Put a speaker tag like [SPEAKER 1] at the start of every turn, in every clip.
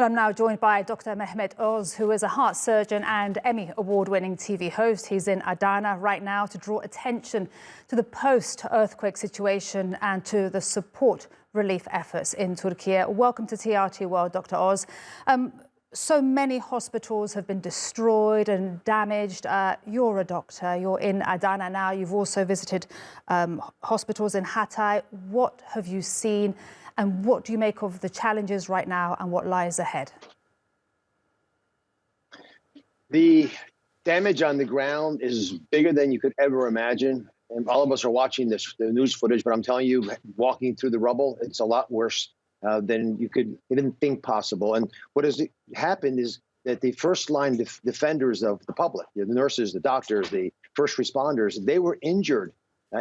[SPEAKER 1] I'm now joined by Dr. Mehmet Oz, who is a heart surgeon and Emmy Award-winning TV host. He's in Adana right now to draw attention to the post-earthquake situation and to the support relief efforts in Türkiye. Welcome to TRT World, Dr. Oz. So many hospitals have been destroyed and damaged. You're a doctor. You're in Adana now. You've also visited hospitals in Hatay. What have you seen? And what do you make of the challenges right now and what lies ahead?
[SPEAKER 2] The damage on the ground is bigger than you could ever imagine. And all of us are watching the news footage, but I'm telling you, walking through the rubble, it's a lot worse than you could even think possible. And what has happened is that the first line defenders of the public, the nurses, the doctors, the first responders, they were injured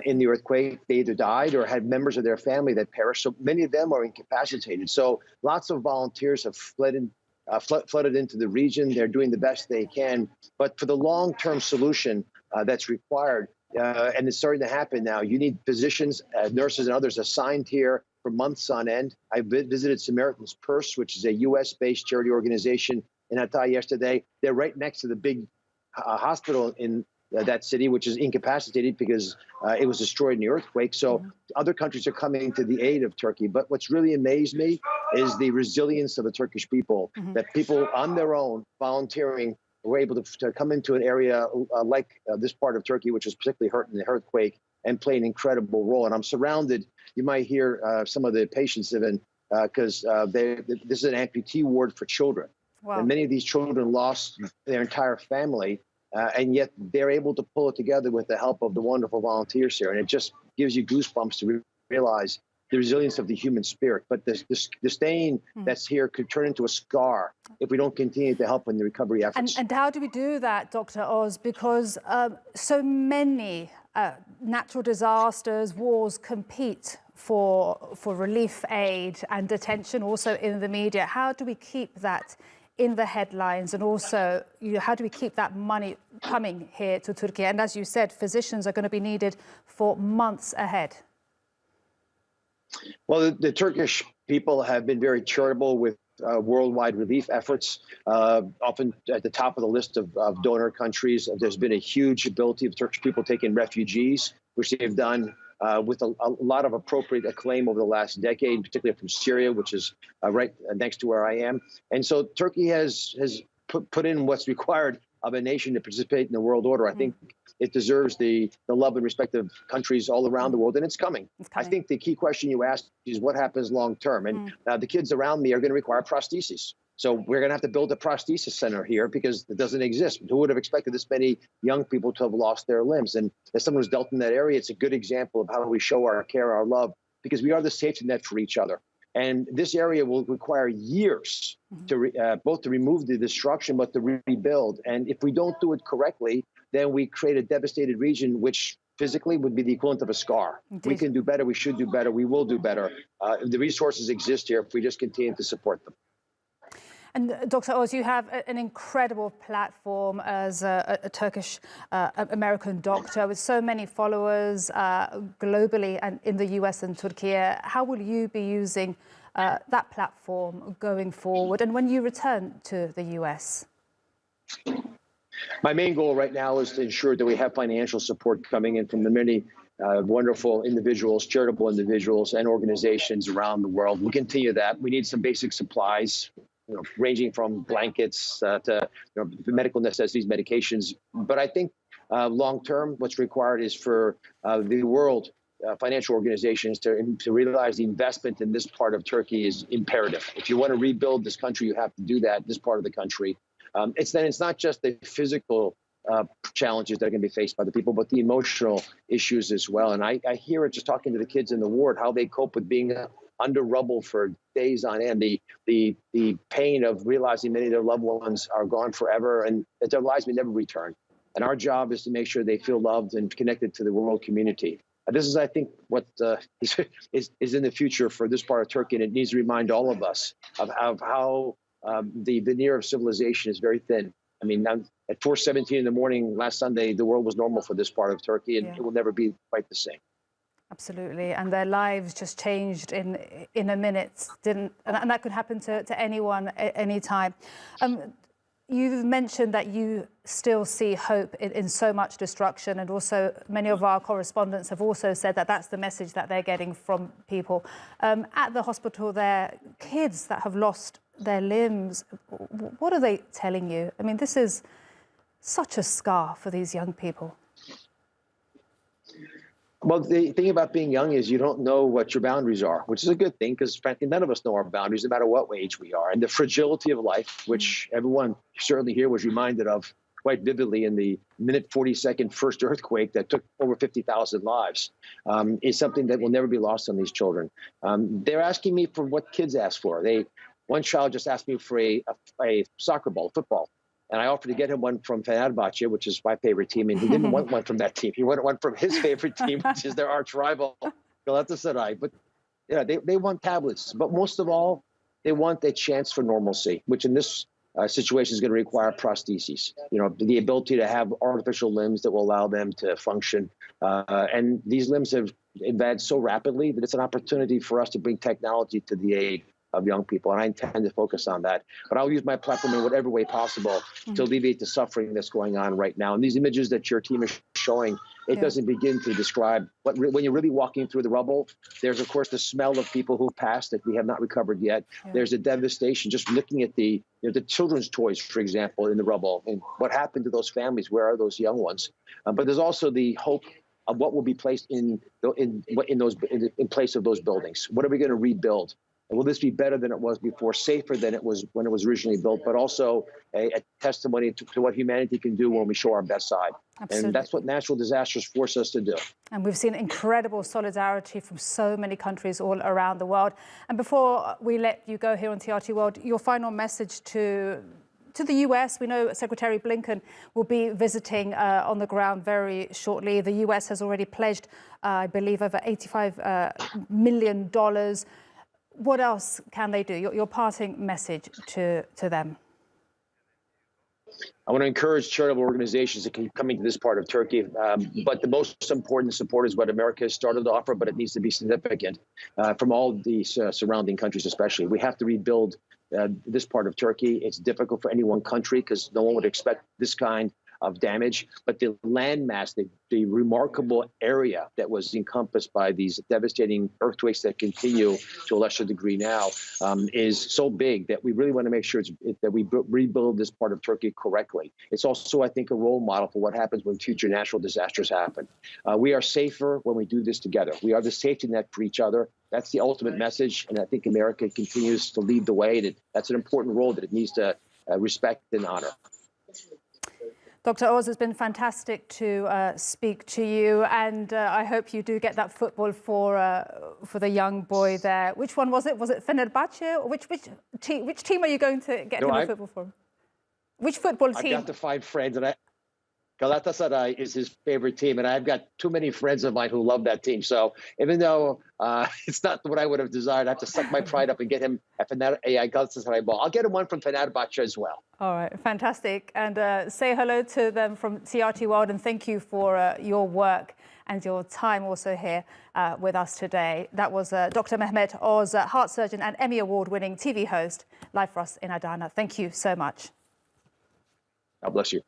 [SPEAKER 2] in the earthquake. They either died or had members of their family that perished. So many of them are incapacitated. So lots of volunteers have flooded into the region. They're doing the best they can. But for the long-term solution that's required, and it's starting to happen now, you need physicians, nurses, and others assigned here for months on end. I visited Samaritan's Purse, which is a U.S.-based charity organization in Hatay yesterday. They're right next to the big hospital in that city, which is incapacitated because it was destroyed in the earthquake. So other countries are coming to the aid of Turkey. But what's really amazed me is the resilience of the Turkish people, that people on their own, volunteering, were able to come into an area like this part of Turkey, which was particularly hurt in the earthquake, and play an incredible role. And I'm surrounded. You might hear some of the patients even, because this is an amputee ward for children. Wow. And many of these children lost their entire family. And yet they're able to pull it together with the help of the wonderful volunteers here. And it just gives you goosebumps to realize the resilience of the human spirit. But the stain that's here could turn into a scar if we don't continue to help in the recovery efforts.
[SPEAKER 1] And how do we do that, Dr. Oz? Because so many natural disasters, wars compete for relief aid and attention also in the media. How do we keep that in the headlines, and also, how do we keep that money coming here to Turkey? And as you said, physicians are going to be needed for months ahead.
[SPEAKER 2] Well, the Turkish people have been very charitable with worldwide relief efforts, often at the top of the list of donor countries. There's been a huge ability of Turkish people taking refugees, which they've done with a lot of appropriate acclaim over the last decade, particularly from Syria, which is right next to where I am. And so Turkey has put in what's required of a nation to participate in the world order. I think it deserves the love and respect of countries all around the world, and it's coming. I think the key question you asked is what happens long term. And the kids around me are going to require prostheses. So we're going to have to build a prosthesis center here because it doesn't exist. Who would have expected this many young people to have lost their limbs? And as someone who's dealt in that area, it's a good example of how we show our care, our love, because we are the safety net for each other. And this area will require years to both to remove the destruction, but to rebuild. And if we don't do it correctly, then we create a devastated region, which physically would be the equivalent of a scar. Indeed. We can do better. We should do better. We will do better. The resources exist here if we just continue to support them.
[SPEAKER 1] And Dr. Oz, you have an incredible platform as a Turkish American doctor with so many followers globally and in the US and Türkiye. How will you be using that platform going forward and when you return to the US?
[SPEAKER 2] My main goal right now is to ensure that we have financial support coming in from the many wonderful individuals, charitable individuals and organizations around the world. We'll continue that. We need some basic supplies, ranging from blankets to medical necessities, medications. But I think long-term, what's required is for the world financial organizations to realize the investment in this part of Turkey is imperative. If you want to rebuild this country, you have to do that, this part of the country. It's not just the physical challenges that are going to be faced by the people, but the emotional issues as well. And I hear it just talking to the kids in the ward, how they cope with being under rubble for days on end, the pain of realizing many of their loved ones are gone forever and that their lives may never return. And our job is to make sure they feel loved and connected to the world community. This is, I think, what is in the future for this part of Turkey, and it needs to remind all of us of how the veneer of civilization is very thin. I mean, at 4:17 in the morning last Sunday, the world was normal for this part of Turkey, and it will never be quite the same.
[SPEAKER 1] Absolutely, and their lives just changed in a minute, and that could happen to anyone at any time. You've mentioned that you still see hope in so much destruction, and also many of our correspondents have also said that that's the message that they're getting from people. At the hospital there, kids that have lost their limbs, what are they telling you? I mean, this is such a scar for these young people.
[SPEAKER 2] Well, the thing about being young is you don't know what your boundaries are, which is a good thing because, frankly, none of us know our boundaries, no matter what age we are. And the fragility of life, which everyone certainly here was reminded of quite vividly in the minute 40-second first earthquake that took over 50,000 lives, is something that will never be lost on these children. They're asking me for what kids ask for. One child just asked me for a soccer ball, a football. And I offered to get him one from Fenerbahce, which is my favorite team, and he didn't want one from that team. He wanted one from his favorite team, which is their arch rival, Galatasaray. But yeah, they want tablets. But most of all, they want a chance for normalcy, which in this situation is going to require prostheses. You know, the ability to have artificial limbs that will allow them to function. And these limbs have advanced so rapidly that it's an opportunity for us to bring technology to the aid of young people, and I intend to focus on that. But I'll use my platform in whatever way possible to alleviate the suffering that's going on right now. And these images that your team is showing, it doesn't begin to describe when you're really walking through the rubble. There's, of course, the smell of people who've passed that we have not recovered yet. There's the devastation, just looking at the children's toys, for example, in the rubble, and what happened to those families. Where are those young ones? But there's also the hope of what will be placed in place of those buildings. What are we going to rebuild? Will this be better than it was before, safer than it was when it was originally built, but also a testimony to what humanity can do when we show our best side? Absolutely. And that's what natural disasters force us to do. And we've seen incredible solidarity from so many countries all around the world. And before we let you go here on TRT World, your final message to the US. We know Secretary Blinken will be visiting on the ground very shortly. The US has already pledged, I believe, over $85 million. What else can they do? Your parting message to them? I want to encourage charitable organizations to keep coming to this part of Turkey. But the most important support is what America has started to offer, but it needs to be significant from all these surrounding countries, especially. We have to rebuild this part of Turkey. It's difficult for any one country because no one would expect this kind of damage, but the landmass, the remarkable area that was encompassed by these devastating earthquakes that continue to a lesser degree now is so big that we really want to make sure that we rebuild this part of Turkey correctly. It's also, I think, a role model for what happens when future natural disasters happen. We are safer when we do this together. We are the safety net for each other. That's the ultimate message, and I think America continues to lead the way. That's an important role that it needs to respect and honor. Dr. Oz, it's been fantastic to speak to you, and I hope you do get that football for the young boy there. Which one was it? Was it Fenerbahce? Or which team are you going to get him the football from? Which football team? I've got to find friends, and Galatasaray is his favorite team, and I've got too many friends of mine who love that team. So even though it's not what I would have desired, I have to suck my pride up and get him a Galatasaray ball. I'll get him one from Fenerbahce as well. All right, fantastic. And say hello to them from TRT World, and thank you for your work and your time also here with us today. That was Dr. Mehmet Oz, heart surgeon and Emmy Award-winning TV host, live for us in Adana. Thank you so much. God bless you.